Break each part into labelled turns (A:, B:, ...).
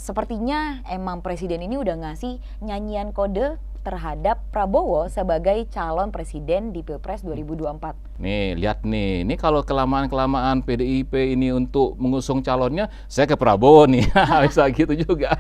A: sepertinya emang presiden ini udah ngasih nyanyian kode terhadap Prabowo sebagai calon presiden di Pilpres 2024.
B: Nih, lihat nih. Ini kalau kelamaan-kelamaan PDIP ini untuk mengusung calonnya, saya ke Prabowo nih. Bisa gitu juga.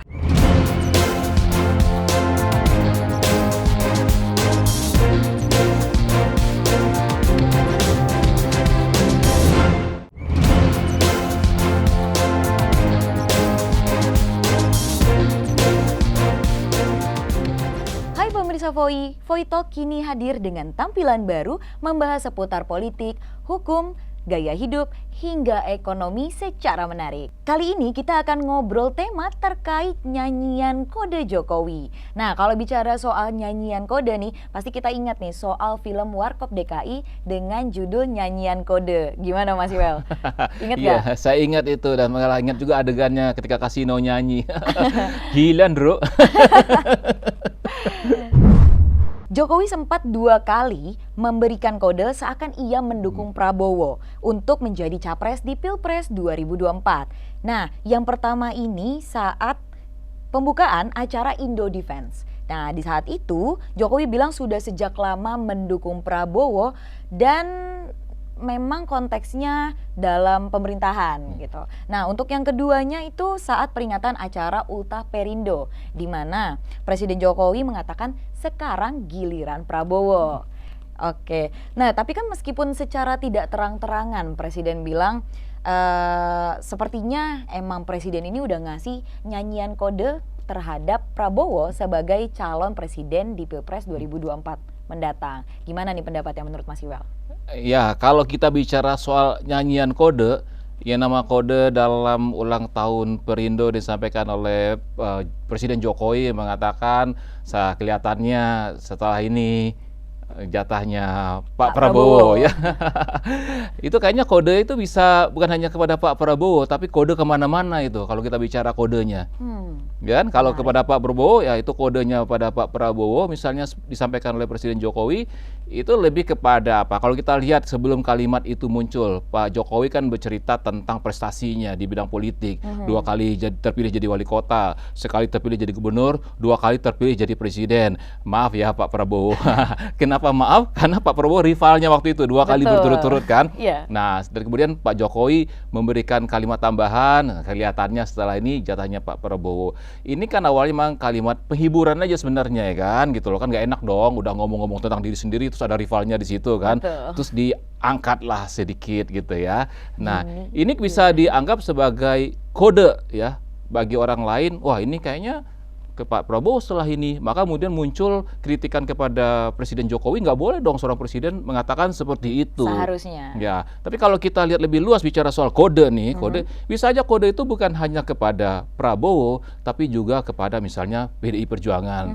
A: Hai pemirsa Voi Talk kini hadir dengan tampilan baru membahas seputar politik, hukum, gaya hidup, hingga ekonomi secara menarik. Kali ini kita akan ngobrol tema terkait nyanyian kode Jokowi. Nah, kalau bicara soal nyanyian kode nih, pasti kita ingat nih soal film Warkop DKI dengan judul Nyanyian Kode. Gimana Mas Iwel? Ingat
B: Iya,
A: gak?
B: saya ingat itu dan malah ingat juga adegannya ketika kasino nyanyi. Gila, bro.
A: Jokowi sempat 2 kali memberikan kode seakan ia mendukung Prabowo untuk menjadi capres di Pilpres 2024. Nah, yang pertama ini saat pembukaan acara Indo Defense. Nah, di saat itu Jokowi bilang sudah sejak lama mendukung Prabowo dan memang konteksnya dalam pemerintahan gitu. Nah, untuk yang keduanya itu saat peringatan acara Ultah Perindo di mana Presiden Jokowi mengatakan sekarang giliran Prabowo. Oke. Nah, tapi kan meskipun secara tidak terang-terangan Presiden bilang sepertinya emang Presiden ini udah ngasih nyanyian kode terhadap Prabowo sebagai calon presiden di Pilpres 2024 mendatang. Gimana nih pendapatnya menurut Mas Iwel?
B: Ya, kalau kita bicara soal nyanyian kode, ya nama kode dalam ulang tahun Perindo disampaikan oleh Presiden Jokowi mengatakan kelihatannya setelah ini jatahnya Pak Prabowo ya. Itu kayaknya kode itu bisa bukan hanya kepada Pak Prabowo, tapi kode kemana-mana itu kalau kita bicara kodenya. Kan kalau kepada Pak Prabowo ya itu kodenya pada Pak Prabowo misalnya disampaikan oleh Presiden Jokowi itu lebih kepada apa? Kalau kita lihat sebelum kalimat itu muncul, Pak Jokowi kan bercerita tentang prestasinya di bidang politik. 2 kali terpilih jadi wali kota, sekali terpilih jadi gubernur, 2 kali terpilih jadi presiden. Maaf ya Pak Prabowo. Kenapa maaf? Karena Pak Prabowo rivalnya waktu itu 2 kali berturut-turut kan.
A: Yeah.
B: Nah, dan kemudian Pak Jokowi memberikan kalimat tambahan, kelihatannya setelah ini jatahnya Pak Prabowo. Ini kan awalnya memang kalimat penghiburan aja sebenarnya ya kan, gitu loh kan nggak enak dong, udah ngomong-ngomong tentang diri sendiri terus ada rivalnya di situ kan, terus diangkatlah sedikit gitu ya. Nah, ini bisa dianggap sebagai kode ya bagi orang lain. Wah ini kayaknya ke Pak Prabowo setelah ini, maka kemudian muncul kritikan kepada Presiden Jokowi, nggak boleh dong seorang presiden mengatakan seperti itu.
A: Seharusnya.
B: Ya, tapi kalau kita lihat lebih luas bicara soal kode nih, kode bisa aja kode itu bukan hanya kepada Prabowo, tapi juga kepada misalnya PDI Perjuangan.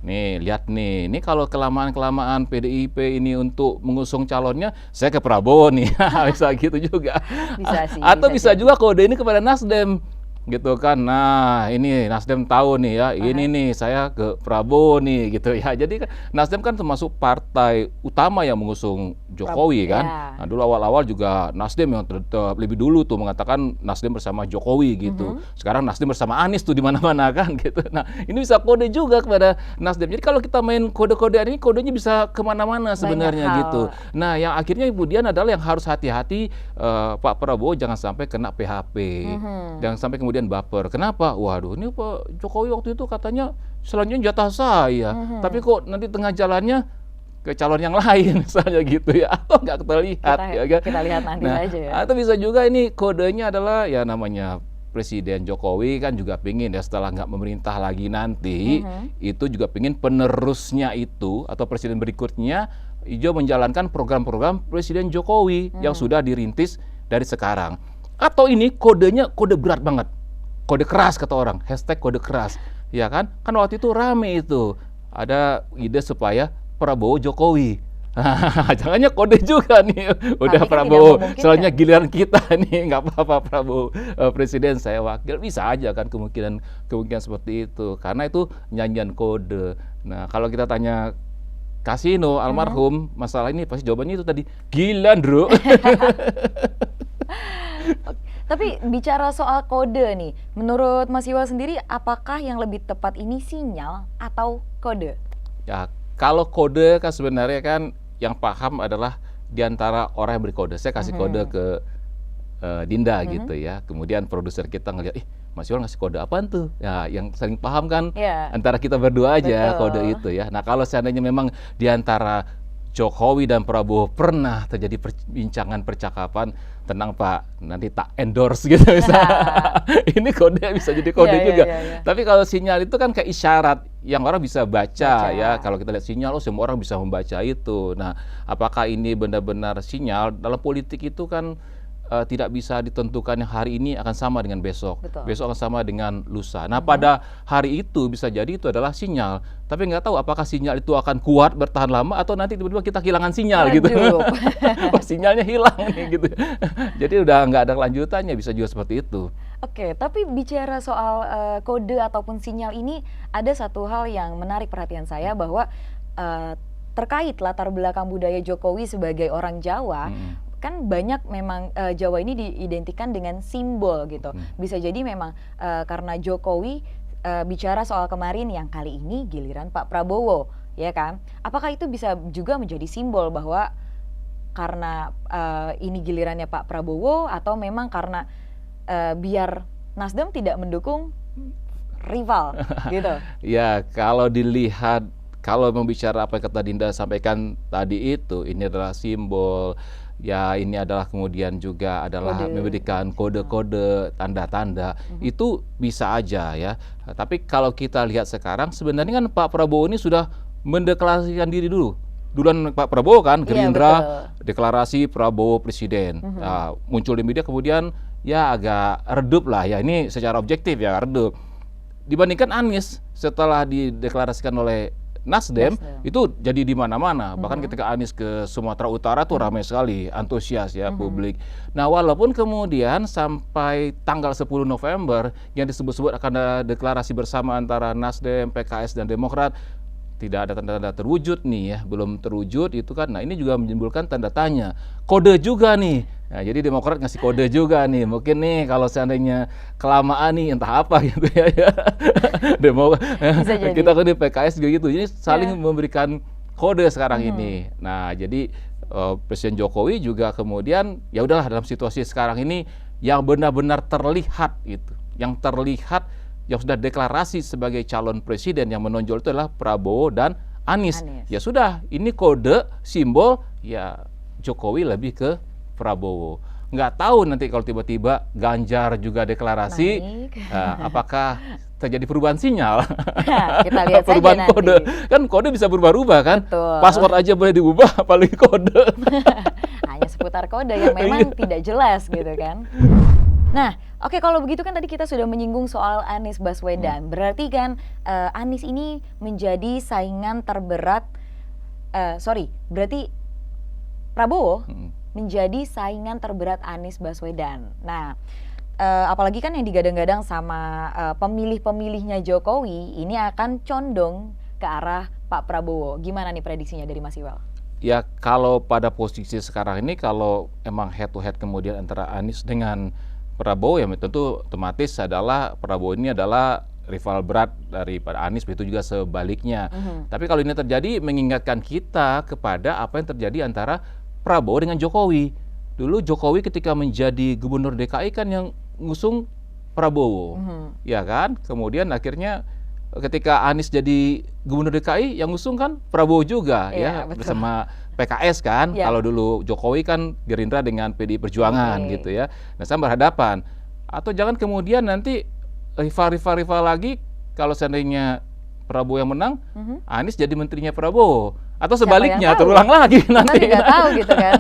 B: Nih, lihat nih, ini kalau kelamaan-kelamaan PDIP ini untuk mengusung calonnya, saya ke Prabowo nih, bisa gitu juga.
A: Bisa sih.
B: Atau bisa juga kode ini kepada Nasdem. Gitu kan, nah ini Nasdem tahu nih ya, ini nih saya ke Prabowo nih gitu ya. Jadi kan Nasdem kan termasuk partai utama yang mengusung Jokowi kan. Nah dulu awal-awal juga Nasdem yang lebih dulu tuh mengatakan Nasdem bersama Jokowi gitu. Sekarang Nasdem bersama Anies tuh di mana-mana kan gitu. Nah ini bisa kode juga kepada Nasdem. Jadi kalau kita main kode-kodean ini kodenya bisa kemana-mana sebenarnya gitu. Nah yang akhirnya kemudian adalah yang harus hati-hati Pak Prabowo jangan sampai kena PHP, jangan sampai kemudian baper. Kenapa? Waduh, ini Pak Jokowi waktu itu katanya selanjutnya jatah saya, tapi kok nanti tengah jalannya ke calon yang lain misalnya gitu ya, atau nggak terlihat ya kan?
A: Kita lihat nanti aja ya.
B: Atau bisa juga ini kodenya adalah ya namanya Presiden Jokowi kan juga pingin ya setelah nggak memerintah lagi nanti, itu juga pingin penerusnya itu atau presiden berikutnya hijau menjalankan program-program Presiden Jokowi yang sudah dirintis dari sekarang. Atau ini kodenya kode berat banget. Kode keras kata orang, hashtag kode keras, ya kan? Kan waktu itu rame itu, ada ide supaya Prabowo Jokowi. Jangannya kode juga nih, udah Prabowo, selanjutnya giliran kita nih, nggak apa-apa Prabowo presiden saya wakil, bisa aja kan kemungkinan seperti itu, karena itu nyanyian kode. Nah kalau kita tanya Kasino almarhum masalah ini pasti jawabannya itu tadi, gila bro.
A: Tapi bicara soal kode nih, menurut Mas Iwal sendiri, apakah yang lebih tepat ini sinyal atau kode?
B: Ya, kalau kode kan sebenarnya kan yang paham adalah di antara orang yang beri kode. Saya kasih kode ke Dinda gitu ya. Kemudian produser kita ngeliat, Mas Iwal ngasih kode apaan tuh? Ya, yang saling paham kan antara kita berdua aja kode itu ya. Nah, kalau seandainya memang di antara Jokowi dan Prabowo pernah terjadi perbincangan percakapan tentang Pak nanti tak endorse gitu misalnya. Ini kode bisa jadi kode juga. Tapi kalau sinyal itu kan kayak isyarat yang orang bisa baca ya. Kalau kita lihat sinyal, semua orang bisa membaca itu. Nah, apakah ini benar-benar sinyal? Dalam politik itu kan tidak bisa ditentukan yang hari ini akan sama dengan besok. Besok akan sama dengan lusa. Nah, pada hari itu bisa jadi itu adalah sinyal. Tapi nggak tahu apakah sinyal itu akan kuat bertahan lama atau nanti tiba-tiba kita kehilangan sinyal gitu. Sinyalnya hilang nih gitu. Jadi udah nggak ada kelanjutannya, bisa juga seperti itu.
A: Oke, tapi bicara soal kode ataupun sinyal ini, ada satu hal yang menarik perhatian saya bahwa terkait latar belakang budaya Jokowi sebagai orang Jawa. Kan banyak memang Jawa ini diidentikan dengan simbol gitu. Bisa jadi memang karena Jokowi bicara soal kemarin, yang kali ini giliran Pak Prabowo, ya kan? Apakah itu bisa juga menjadi simbol bahwa karena ini gilirannya Pak Prabowo, atau memang karena biar Nasdem tidak mendukung rival gitu?
B: Ya, kalau dilihat, kalau membicara apa yang kata Dinda sampaikan tadi itu, ini adalah simbol. Ya, ini adalah kemudian juga adalah memberikan kode-kode, tanda-tanda, itu bisa aja ya. Tapi kalau kita lihat sekarang, sebenarnya kan Pak Prabowo ini sudah mendeklarasikan diri dulu. Duluan Pak Prabowo kan, Gerindra deklarasi Prabowo presiden. Nah, muncul di media kemudian ya agak redup lah ya, ini secara objektif ya redup. Dibandingkan Anies setelah dideklarasikan oleh Nasdem itu jadi di mana-mana. Bahkan ketika Anies ke Sumatera Utara tuh ramai sekali, antusias ya publik. Nah, walaupun kemudian sampai tanggal 10 November yang disebut-sebut akan ada deklarasi bersama antara Nasdem, PKS dan Demokrat, tidak ada tanda-tanda terwujud nih ya, belum terwujud itu kan. Nah, ini juga menimbulkan tanda tanya. Kode juga nih. Nah, jadi Demokrat ngasih kode juga nih. Mungkin nih kalau seandainya kelamaan nih entah apa gitu ya. Kita kan di PKS juga gitu. Jadi saling memberikan kode sekarang ini. Nah, jadi Presiden Jokowi juga kemudian ya udahlah, dalam situasi sekarang ini yang benar-benar terlihat itu. Yang terlihat yang sudah deklarasi sebagai calon presiden yang menonjol itu adalah Prabowo dan Anies. Ya sudah, ini kode simbol ya Jokowi lebih ke Prabowo. Nggak tahu nanti kalau tiba-tiba Ganjar juga deklarasi, apakah terjadi perubahan sinyal?
A: Kita lihat
B: perubahan
A: saja
B: kode.
A: nanti.
B: Kan kode bisa berubah-ubah kan?
A: Betul.
B: Password aja boleh diubah, apalagi kode.
A: Hanya seputar kode yang memang tidak jelas gitu kan. Nah, oke, kalau begitu kan tadi kita sudah menyinggung soal Anies Baswedan. Berarti kan Anies ini menjadi saingan terberat, berarti Prabowo menjadi saingan terberat Anies Baswedan. Nah, apalagi kan yang digadang-gadang sama pemilih-pemilihnya Jokowi, ini akan condong ke arah Pak Prabowo. Gimana nih prediksinya dari Mas Iwal?
B: Ya, kalau pada posisi sekarang ini, kalau emang head to head kemudian antara Anies dengan Prabowo, ya tentu otomatis adalah Prabowo ini adalah rival berat daripada Anies, begitu juga sebaliknya. Tapi kalau ini terjadi, mengingatkan kita kepada apa yang terjadi antara Prabowo dengan Jokowi. Dulu Jokowi ketika menjadi gubernur DKI kan yang ngusung Prabowo, ya kan? Kemudian akhirnya ketika Anies jadi gubernur DKI yang ngusung kan Prabowo juga, ya bersama PKS kan. Kalau dulu Jokowi kan Gerindra dengan PDI Perjuangan gitu ya. Nah, sama berhadapan. Atau jangan kemudian nanti rival lagi, kalau seandainya Prabowo yang menang, Anies jadi menterinya Prabowo. Atau sebaliknya, terulang lagi nanti.
A: Kita nggak tahu gitu kan.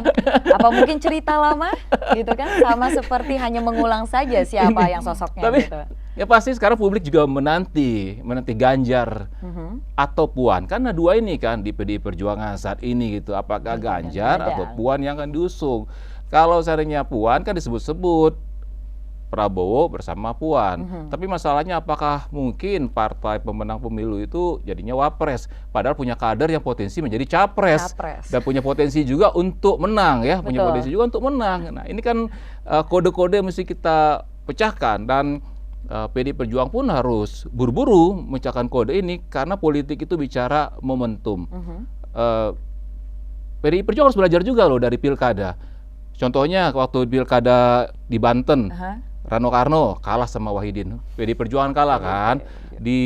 A: Apa mungkin cerita lama gitu kan, sama seperti hanya mengulang saja siapa yang sosoknya.
B: Tapi
A: gitu.
B: Ya pasti sekarang publik juga menanti Ganjar atau Puan. Karena dua ini kan di PDI Perjuangan saat ini gitu. Apakah Ganjar atau Puan yang akan diusung? Kalau seandainya Puan kan disebut-sebut Prabowo bersama Puan. Tapi masalahnya apakah mungkin partai pemenang pemilu itu jadinya wapres, padahal punya kader yang potensi menjadi capres. Dan punya potensi juga untuk menang ya, punya potensi juga untuk menang. Nah ini kan kode-kode yang mesti kita pecahkan, dan PDI Perjuangan pun harus buru-buru memecahkan kode ini karena politik itu bicara momentum. PDI Perjuangan harus belajar juga loh dari pilkada. Contohnya waktu pilkada di Banten, Rano Karno kalah sama Wahidin. PDI Perjuangan kalah kan. Di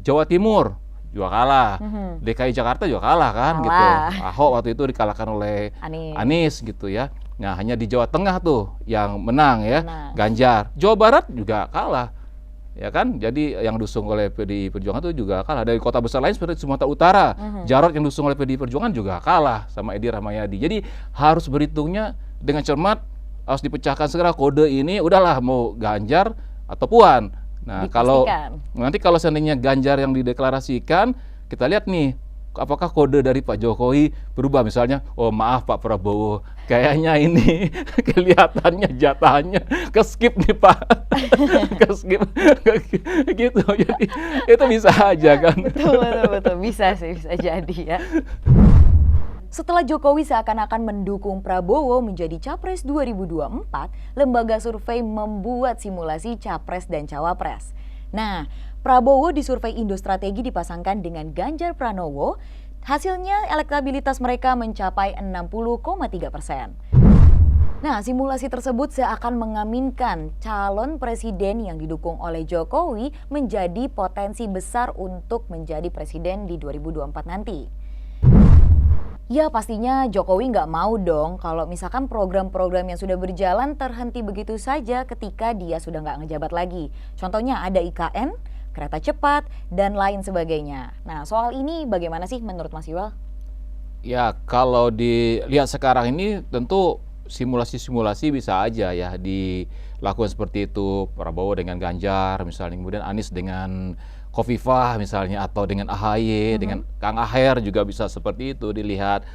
B: Jawa Timur juga kalah. DKI Jakarta juga kalah kan gitu. Ahok waktu itu dikalahkan oleh Anies gitu ya. Nah, hanya di Jawa Tengah tuh yang menang ya, Ganjar. Jawa Barat juga kalah. Ya kan, jadi yang dusung oleh PDI Perjuangan itu juga kalah. Dari kota besar lain seperti Sumatera Utara, Jarot yang dusung oleh PDI Perjuangan juga kalah sama Edi Rahmayadi. Jadi harus berhitungnya dengan cermat, harus dipecahkan segera kode ini. Udahlah, mau Ganjar atau Puan. Nah, kalau seandainya Ganjar yang dideklarasikan, kita lihat nih, apakah kode dari Pak Jokowi berubah, misalnya, oh maaf Pak Prabowo, kayaknya ini kelihatannya jatahnya ke-skip nih Pak, ke-skip gitu. Jadi itu bisa aja kan.
A: Betul, bisa sih, bisa jadi ya. Setelah Jokowi seakan-akan mendukung Prabowo menjadi Capres 2024, lembaga survei membuat simulasi Capres dan Cawapres. Nah, Prabowo di survei Indostrategi dipasangkan dengan Ganjar Pranowo. Hasilnya elektabilitas mereka mencapai 60,3%. Nah, simulasi tersebut seakan mengaminkan calon presiden yang didukung oleh Jokowi menjadi potensi besar untuk menjadi presiden di 2024 nanti. Ya pastinya Jokowi nggak mau dong kalau misalkan program-program yang sudah berjalan terhenti begitu saja ketika dia sudah nggak ngejabat lagi. Contohnya ada IKN, kereta cepat, dan lain sebagainya. Nah, soal ini bagaimana sih menurut Mas Yuel?
B: Ya, kalau dilihat sekarang ini tentu simulasi-simulasi bisa aja ya dilakukan seperti itu. Prabowo dengan Ganjar misalnya, kemudian Anies dengan Khofifah misalnya, atau dengan AHY, dengan Kang Aher juga bisa seperti itu dilihat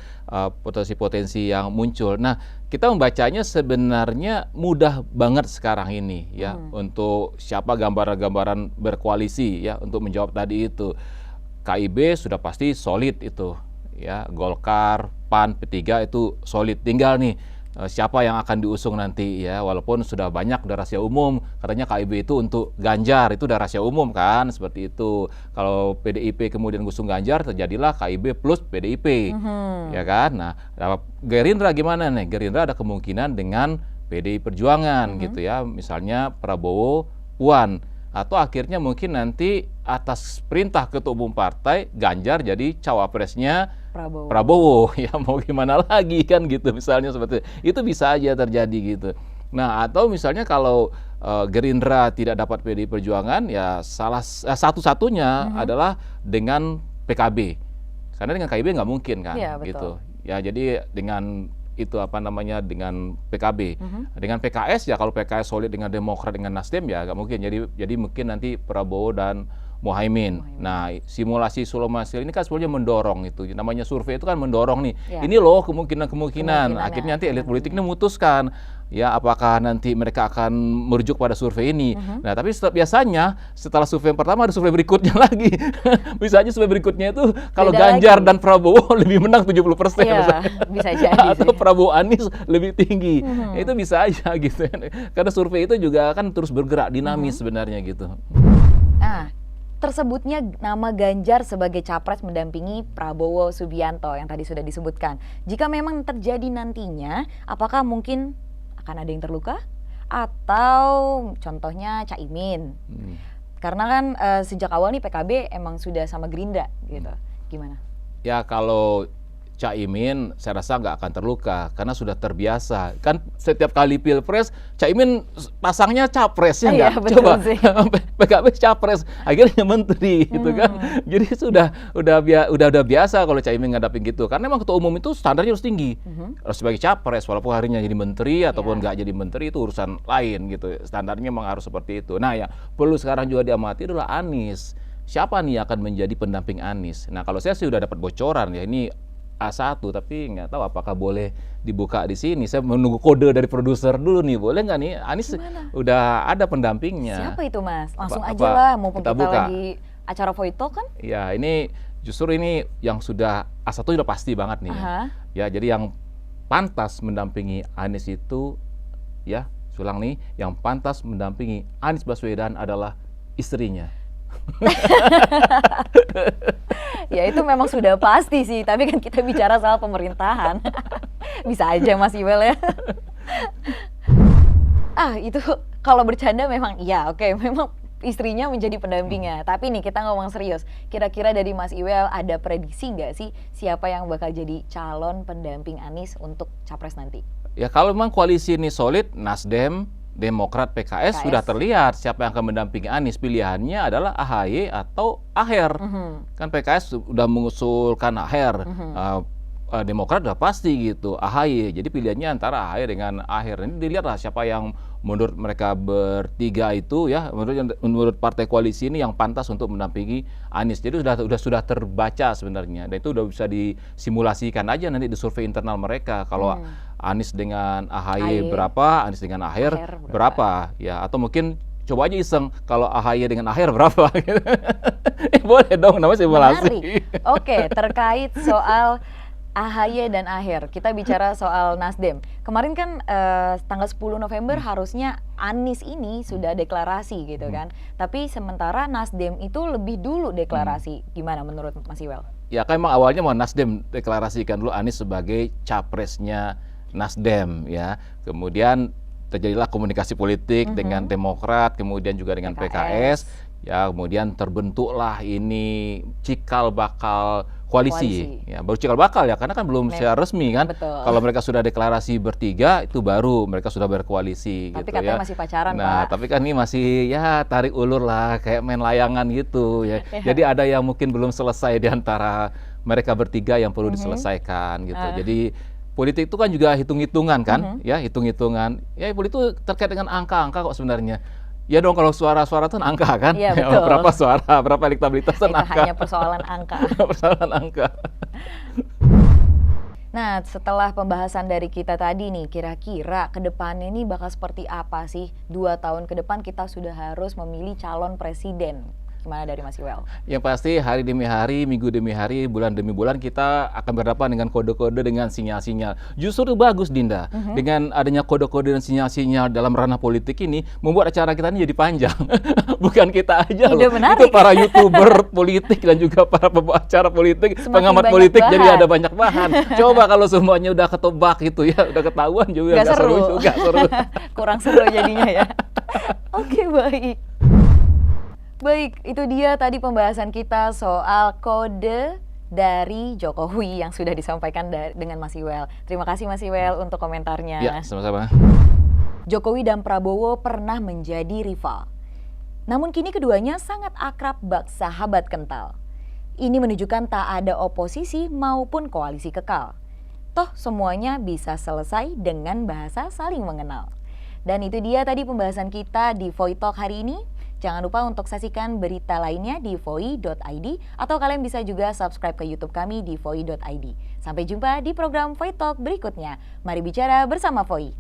B: potensi-potensi yang muncul. Nah, kita membacanya sebenarnya mudah banget sekarang ini ya untuk siapa gambaran-gambaran berkoalisi ya untuk menjawab tadi itu. KIB sudah pasti solid itu ya, Golkar, PAN, P3 itu solid. Tinggal nih siapa yang akan diusung nanti ya, walaupun sudah banyak, udah rahasia umum katanya KIB itu untuk Ganjar, itu udah rahasia umum kan, seperti itu. Kalau PDIP kemudian ngusung Ganjar, terjadilah KIB plus PDIP ya kan. Nah, Gerindra gimana nih? Gerindra ada kemungkinan dengan PDI Perjuangan gitu ya, misalnya Prabowo, Puan, atau akhirnya mungkin nanti atas perintah Ketua Umum Partai Ganjar jadi cawapresnya Prabowo. Ya mau gimana lagi kan gitu, misalnya seperti itu bisa aja terjadi gitu. Nah, atau misalnya kalau Gerindra tidak dapat PDI Perjuangan, ya satu-satunya adalah dengan PKB, karena dengan KIB nggak mungkin kan gitu ya. Jadi dengan itu dengan PKB, dengan PKS ya, kalau PKS solid dengan Demokrat, dengan Nasdem ya nggak mungkin. Jadi mungkin nanti Prabowo dan Muhaimin. Nah, simulasi Hasil ini kan sebenarnya mendorong itu. Namanya survei itu kan mendorong nih. Ini loh kemungkinan. Akhirnya nanti elit politik ini memutuskan ya apakah nanti mereka akan merujuk pada survei ini. Nah, tapi biasanya setelah survei yang pertama ada survei berikutnya lagi. Misalnya survei berikutnya itu kalau Ganjar dan Prabowo lebih menang 70%.
A: Bisa jadi.
B: Atau Prabowo Anies lebih tinggi. Itu bisa aja gitu. Karena survei itu juga kan terus bergerak dinamis sebenarnya gitu.
A: Nah, tersebutnya nama Ganjar sebagai capres mendampingi Prabowo Subianto yang tadi sudah disebutkan. Jika memang terjadi nantinya, apakah mungkin akan ada yang terluka? Atau contohnya Caimin. Karena kan sejak awal nih PKB emang sudah sama Gerindra gitu. Gimana?
B: Ya kalau Caimin saya rasa nggak akan terluka karena sudah terbiasa. Kan setiap kali pilpres Caimin pasangnya capres ya nggak? Coba PKB capres, akhirnya menteri gitu kan. Jadi udah biasa kalau Caimin ngadapin gitu. Karena memang ketua umum itu standarnya harus tinggi. Harus sebagai capres walaupun harinya jadi menteri ataupun nggak jadi menteri itu urusan lain gitu. Standarnya memang harus seperti itu. Nah ya perlu sekarang juga diamati adalah Anies. Siapa nih yang akan menjadi pendamping Anies? Nah kalau saya sih udah dapat bocoran ya, ini A1, tapi nggak tahu apakah boleh dibuka di sini. Saya menunggu kode dari produser dulu nih, boleh nggak nih? Anies
A: Gimana?
B: udah ada pendampingnya.
A: Siapa itu Mas? Langsung
B: Apa-
A: aja
B: apa
A: lah, mumpung
B: kita
A: kita
B: buka?
A: lagi acara Voice Talk kan?
B: Ya, ini justru ini yang sudah A1 sudah pasti banget nih.
A: Aha.
B: Ya, jadi yang pantas mendampingi Anies itu, ya, ulang nih, yang pantas mendampingi Anies Baswedan adalah istrinya.
A: Ya itu memang sudah pasti sih, tapi kan kita bicara soal pemerintahan. Bisa aja Mas Iwel ya. Itu kalau bercanda memang iya, oke, memang istrinya menjadi pendampingnya. Tapi nih kita ngomong serius, kira-kira dari Mas Iwel ada prediksi nggak sih siapa yang bakal jadi calon pendamping Anies untuk capres nanti?
B: Ya, kalau memang koalisi ini solid, Nasdem, Demokrat, PKS sudah terlihat siapa yang akan mendampingi Anies. Pilihannya adalah AHY atau Aher. Kan PKS sudah mengusulkan Aher. Demokrat udah pasti gitu, AHY. Jadi pilihannya antara AHY dengan Aher. Ini dilihatlah siapa yang menurut mereka bertiga itu, ya, menurut partai koalisi ini yang pantas untuk mendampingi Anies. Jadi sudah terbaca sebenarnya, dan itu udah bisa disimulasikan aja nanti di survei internal mereka. Kalau Anies dengan AHY berapa, Anies dengan Aher berapa, ya, atau mungkin coba aja iseng, kalau AHY dengan Aher berapa gitu. Boleh dong, namanya simulasi.
A: Menarik. Oke, terkait soal AHY dan Aher, kita bicara soal Nasdem. Kemarin kan tanggal 10 November harusnya Anies ini sudah deklarasi gitu kan. Tapi sementara Nasdem itu lebih dulu deklarasi. Gimana menurut Mas Iwel?
B: Ya, kan emang awalnya mau Nasdem deklarasikan dulu Anies sebagai capresnya Nasdem, ya. Kemudian terjadilah komunikasi politik dengan Demokrat, kemudian juga dengan PKS. Ya, kemudian terbentuklah ini cikal bakal koalisi. Ya, baru cikal bakal ya, karena kan belum secara resmi kan.
A: Betul.
B: Kalau mereka sudah deklarasi bertiga, itu baru mereka sudah berkoalisi.
A: Tapi
B: gitu,
A: katanya
B: ya.
A: masih pacaran,
B: Nah,
A: Pak.
B: tapi kan ini masih ya tarik ulur lah, kayak main layangan gitu ya. Jadi ada yang mungkin belum selesai di antara mereka bertiga yang perlu diselesaikan gitu. Jadi politik itu kan juga hitung-hitungan kan, ya, hitung-hitungan. Ya, politik itu terkait dengan angka-angka kok sebenarnya. Ya dong, kalau suara-suara itu angka kan,
A: Iya, betul.
B: berapa suara, berapa elektabilitas itu
A: Itu
B: angka.
A: hanya persoalan angka.
B: Persoalan angka.
A: Nah, setelah pembahasan dari kita tadi nih, kira-kira ke depannya ini bakal seperti apa sih? 2 tahun ke depan kita sudah harus memilih calon presiden. Gimana dari Mas Iwel?
B: Yang pasti hari demi hari, minggu demi hari, bulan demi bulan kita akan berhadapan dengan kode-kode, dengan sinyal-sinyal. Justru bagus, Dinda. Dengan adanya kode-kode dan sinyal-sinyal dalam ranah politik ini, membuat acara kita ini jadi panjang. Bukan kita aja loh. Itu para YouTuber politik dan juga para pembawa acara politik,
A: Semakin
B: pengamat
A: banyak
B: politik,
A: bahan.
B: jadi ada banyak bahan. Coba kalau semuanya udah ketebak gitu ya, udah ketahuan juga,
A: Nggak
B: nggak seru
A: seru.
B: juga, seru.
A: Kurang seru jadinya ya. Oke, baik. Baik, itu dia tadi pembahasan kita soal kode dari Jokowi yang sudah disampaikan dengan Mas Iwel. Terima kasih Mas Iwel untuk komentarnya.
B: Ya, sama-sama.
A: Jokowi dan Prabowo pernah menjadi rival. Namun kini keduanya sangat akrab bak sahabat kental. Ini menunjukkan tak ada oposisi maupun koalisi kekal. Toh semuanya bisa selesai dengan bahasa saling mengenal. Dan itu dia tadi pembahasan kita di Voice Talk hari ini. Jangan lupa untuk saksikan berita lainnya di voi.id atau kalian bisa juga subscribe ke YouTube kami di voi.id. Sampai jumpa di program Voice Talk berikutnya. Mari bicara bersama Voi.